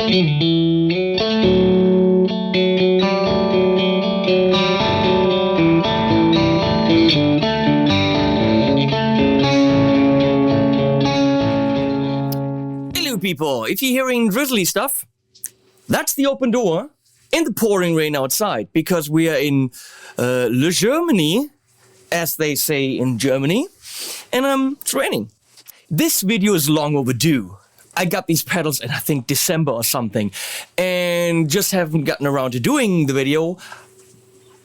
Hello people, if you're hearing drizzly stuff, that's the open door in the pouring rain outside, because we are in Le Germany, as they say in Germany, and it's raining. This video is long overdue. I got these pedals in I think December or something, and just haven't gotten around to doing the video.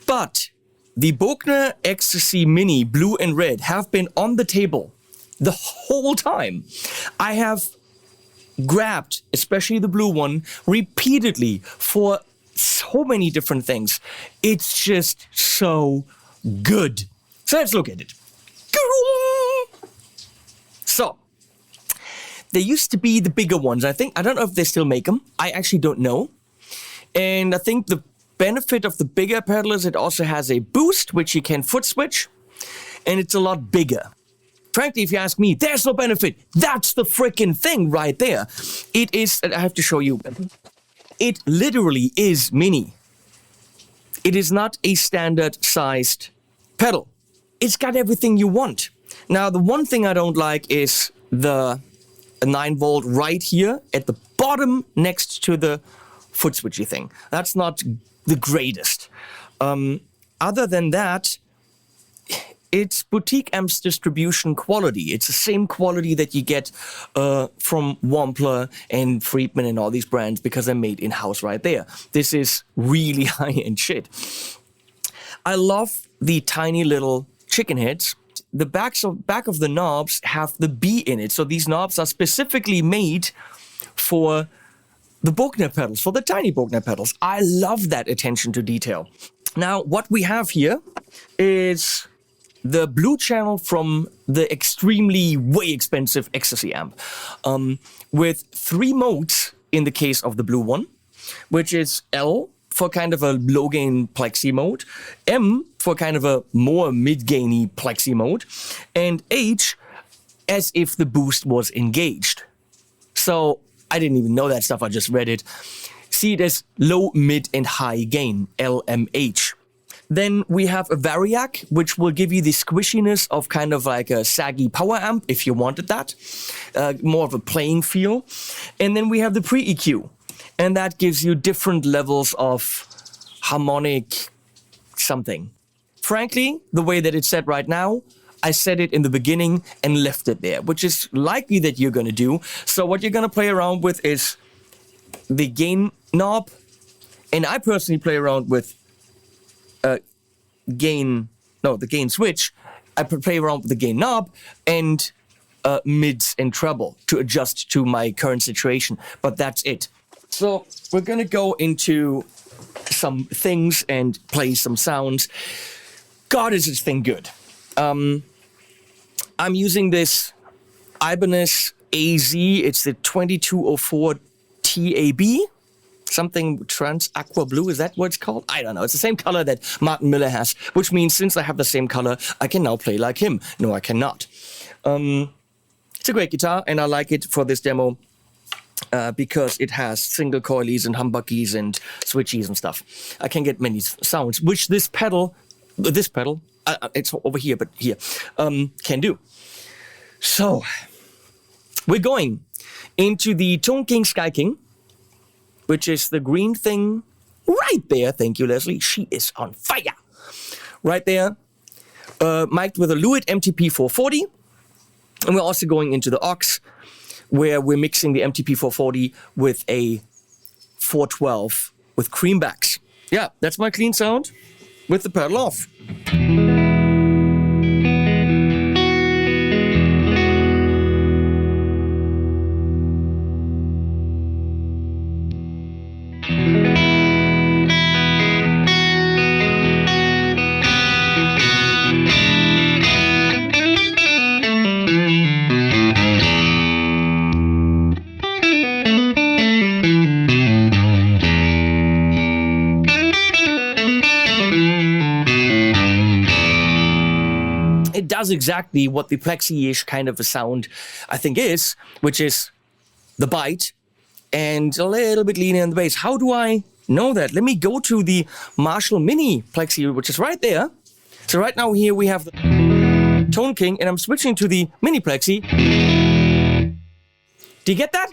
But the Bogner Ecstasy Mini Blue and Red have been on the table the whole time. I have grabbed, especially the blue one, repeatedly for so many different things. It's just so good. So let's look at it. So, there used to be the bigger ones. I don't know if they still make them. I actually don't know. And I think the benefit of the bigger pedal is it also has a boost, which you can foot switch. And it's a lot bigger. Frankly, if you ask me, there's no benefit. That's the freaking thing right there. It is, I have to show you. It literally is mini. It is not a standard sized pedal. It's got everything you want. Now, the one thing I don't like is the 9-volt right here at the bottom next to the foot switchy thing. That's not the greatest. Other than that, it's boutique amps distribution quality. It's the same quality that you get from Wampler and Friedman and all these brands, because they're made in-house right there. This is really high-end shit. I love the tiny little chicken heads. The back of the knobs have the B in it. So these knobs are specifically made for the Bogner pedals, for the tiny Bogner pedals. I love that attention to detail. Now, what we have here is the blue channel from the extremely way expensive Ecstasy amp, with 3 modes in the case of the blue one, which is L for kind of a low gain plexi mode, M for kind of a more mid-gainy plexi mode, and H as if the boost was engaged. So I didn't even know that stuff, I just read it. See it as low, mid, and high gain, LMH. Then we have a Variac, which will give you the squishiness of kind of like a saggy power amp, if you wanted that. More of a playing feel. And then we have the pre-EQ. And that gives you different levels of harmonic something. Frankly, the way that it's set right now, I set it in the beginning and left it there, which is likely that you're going to do. So what you're going to play around with is the gain knob. And I personally play around with the gain switch. I play around with the gain knob and mids and treble to adjust to my current situation. But that's it. So we're going to go into some things and play some sounds. God, is this thing good. I'm using this Ibanez AZ. It's the 2204 TAB. Something trans aqua blue, is that what it's called? I don't know. It's the same color that Martin Miller has, which means since I have the same color, I can now play like him. No, I cannot. It's a great guitar, and I like it for this demo because it has single coilies and humbuckies and switchies and stuff. I can get many sounds, which this pedal, it's over here, but here, can do. So, we're going into the Tone King Sky King, which is the green thing right there. Thank you, Leslie. She is on fire. Right there. Mic'd with a Lewitt MTP 440. And we're also going into the aux, where we're mixing the MTP 440 with a 412 with creambacks. Yeah, that's my clean sound with the pedal off. It does exactly what the plexi-ish kind of a sound I think is, which is the bite and a little bit leaner in the bass. How do I know that? Let me go to the Marshall Mini Plexi, which is right there. So right now here we have the Tone King, and I'm switching to the Mini Plexi. Do you get that?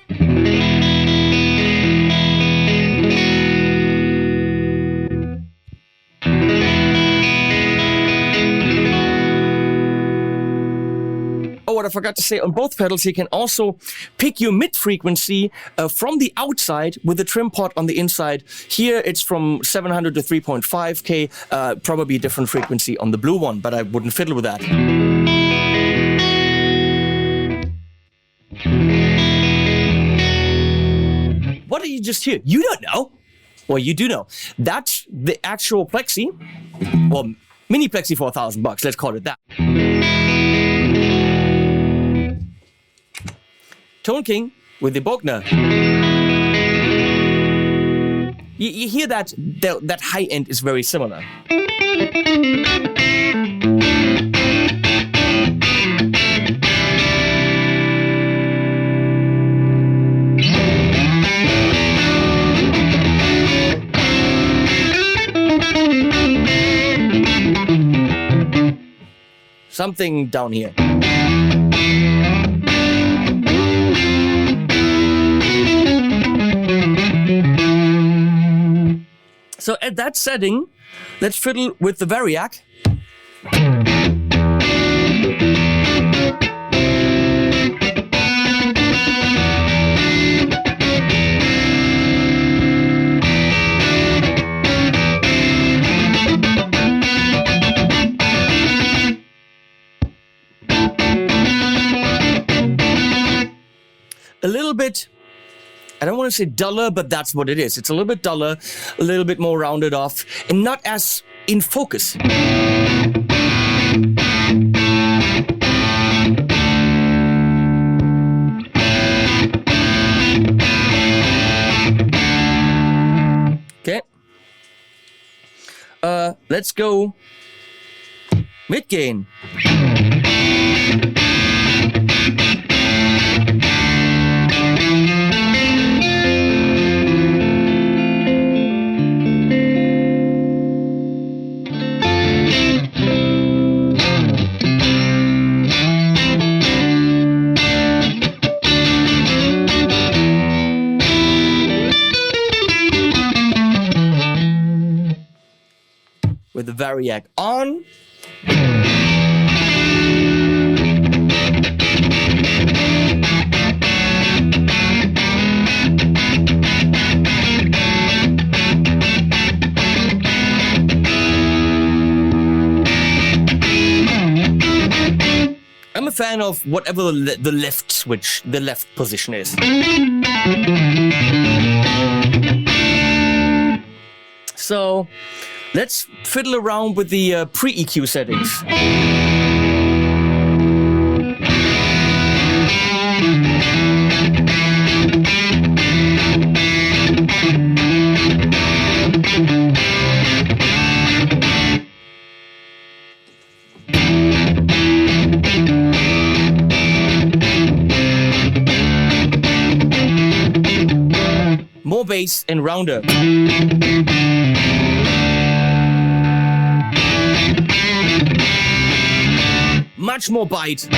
Oh, what I forgot to say, on both pedals you can also pick your mid frequency from the outside with the trim pot on the inside. Here it's from 700 to 3.5K, probably a different frequency on the blue one, but I wouldn't fiddle with that. What did you just hear? You don't know. Well, you do know. That's the actual Plexi, well, Mini Plexi for $1,000, let's call it that. Tone King with the Bogner. You hear that that high end is very similar. Something down here. So at that setting, let's fiddle with the Variac. A little bit, I don't want to say duller, but that's what it is. It's a little bit duller, a little bit more rounded off, and not as in focus. Okay. Let's go mid gain. With the Variac on. I'm a fan of whatever the left switch, the left position is. So let's fiddle around with the pre-EQ settings. More bass and rounder. Much more bite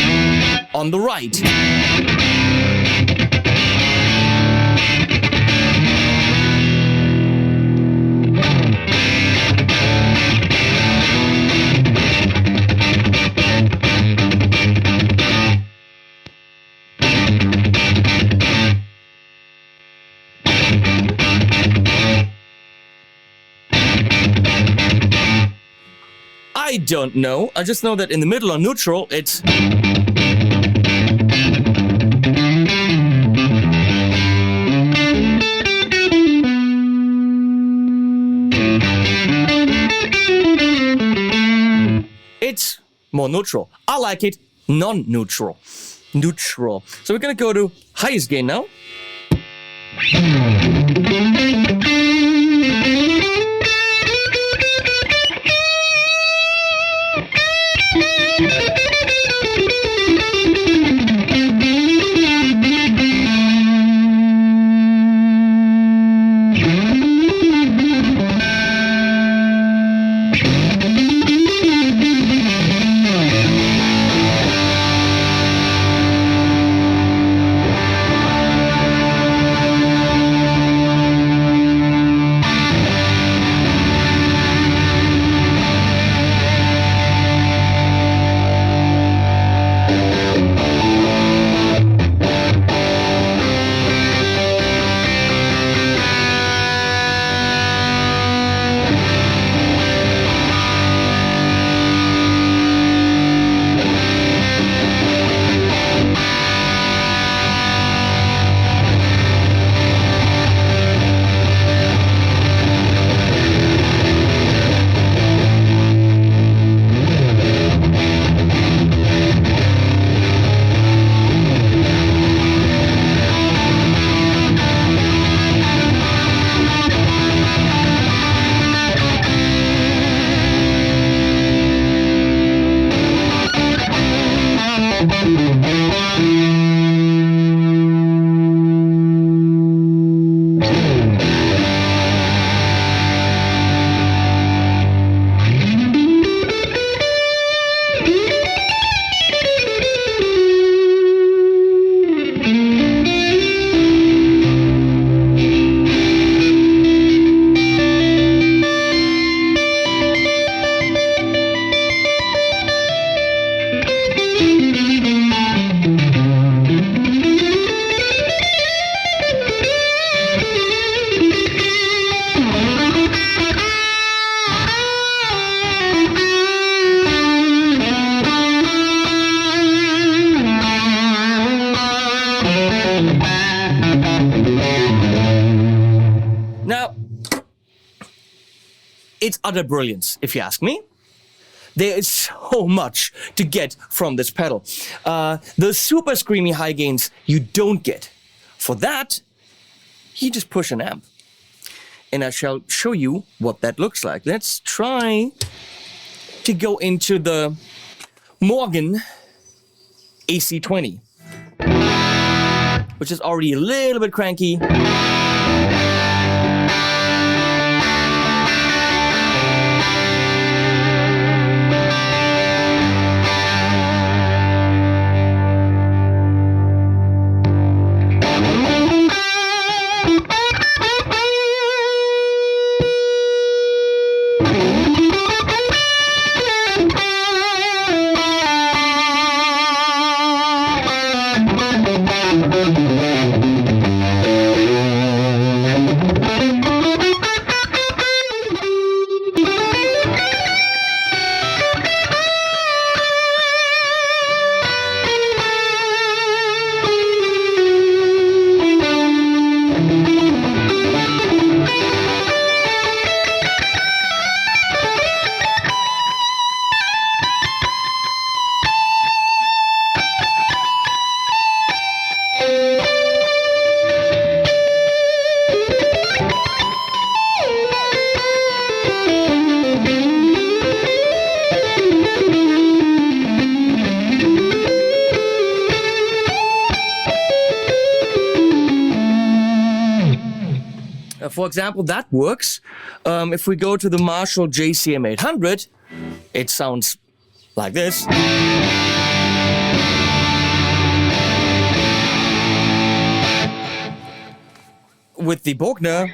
on the right. I don't know. I just know that in the middle on neutral, it's... It's more neutral. I like it non-neutral. Neutral. So we're gonna go to highest gain now. Now, it's utter brilliance, if you ask me. There is so much to get from this pedal. The super screamy high gains you don't get. For that, you just push an amp. And I shall show you what that looks like. Let's try to go into the Morgan AC20, which is already a little bit cranky. For example, that works. If we go to the Marshall JCM 800, it sounds like this. With the Bogner,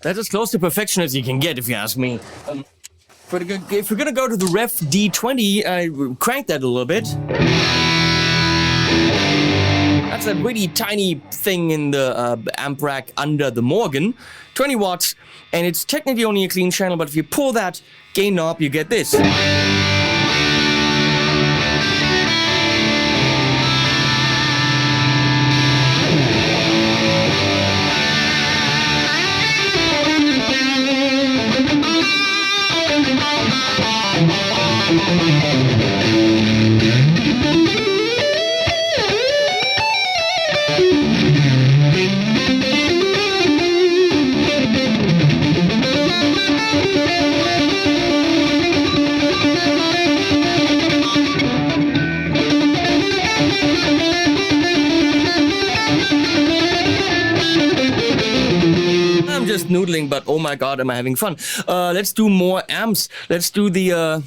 that's as close to perfection as you can get, if you ask me. But if we're gonna go to the Revv D20, I crank that a little bit. That's a really tiny thing in the amp rack under the Morgan, 20 watts, and it's technically only a clean channel, but if you pull that gain knob, you get this. I'm just noodling, but oh my god, am I having fun. Let's do more amps. Let's do the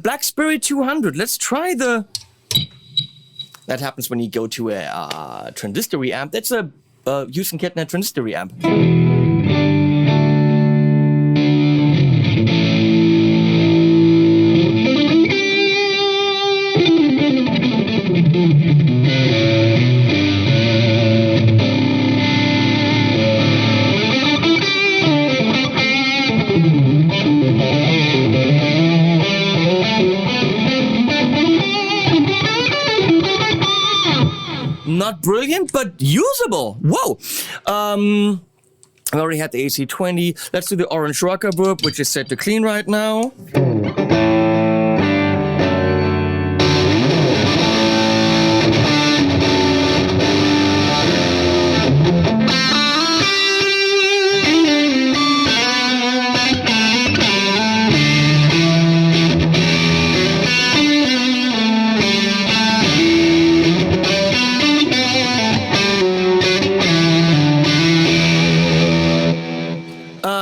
Black Spirit 200. Let's try the... That happens when you go to a transistor amp. That's a Houston Kettner transistor amp. Not brilliant, but usable. Whoa. I already had the AC20. Let's do the Orange Rocker Reverb, which is set to clean right now.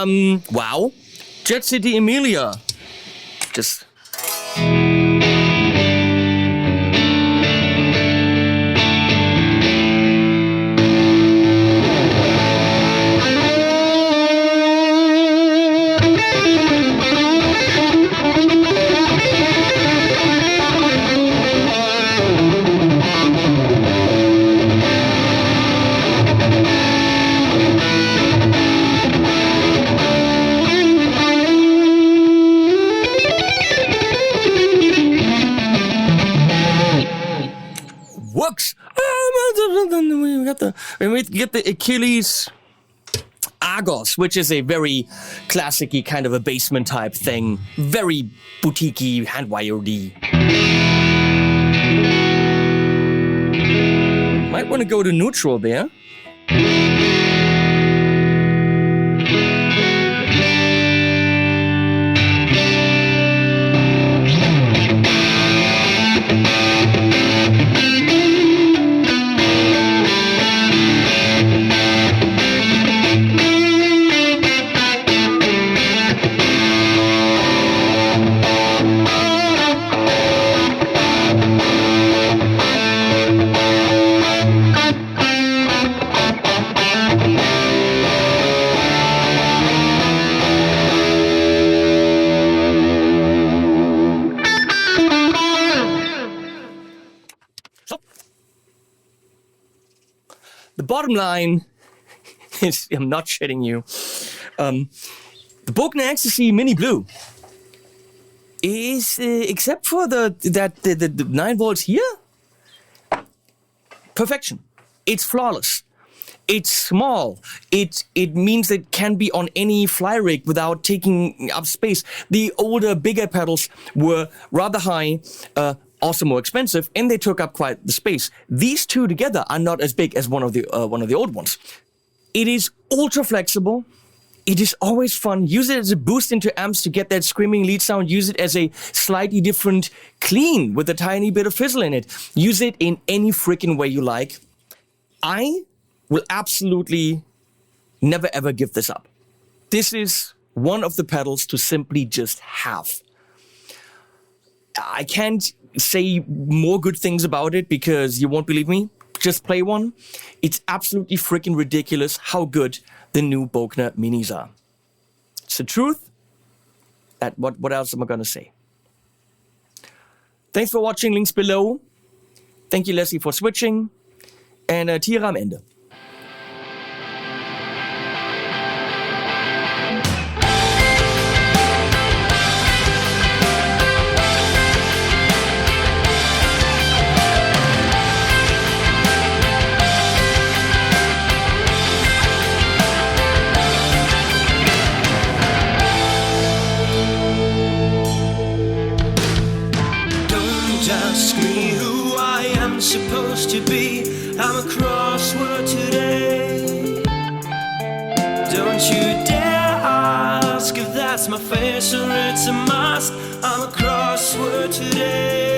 Wow. Jet City Emilia. Just... works. We get the Achilles Argos, which is a very classic-y kind of a basement type thing. Very boutique-y, hand-wired-y. Might want to go to neutral there. The bottom line is, I'm not shitting you, the Bogner Ecstasy Mini Blue is, except for the 9 volts here, perfection. It's flawless. It's small. It means it can be on any fly rig without taking up space. The older, bigger pedals were rather high, also more expensive, and they took up quite the space. These two together are not as big as one of the old ones. It is ultra flexible. It is always fun. Use it as a boost into amps to get that screaming lead sound. Use it as a slightly different clean with a tiny bit of fizzle in it. Use it in any freaking way you like. I will absolutely never ever give this up. This is one of the pedals to simply just have. I can't say more good things about it because you won't believe me. Just play one. It's absolutely freaking ridiculous how good the new Bogner Minis are. It's the truth. What else am I gonna say? Thanks for watching. Links below. Thank you, Leslie, for switching. And Tiere am Ende. Ask me who I am supposed to be. I'm a crossword today. Don't you dare ask if that's my face or it's a must. I'm a crossword today.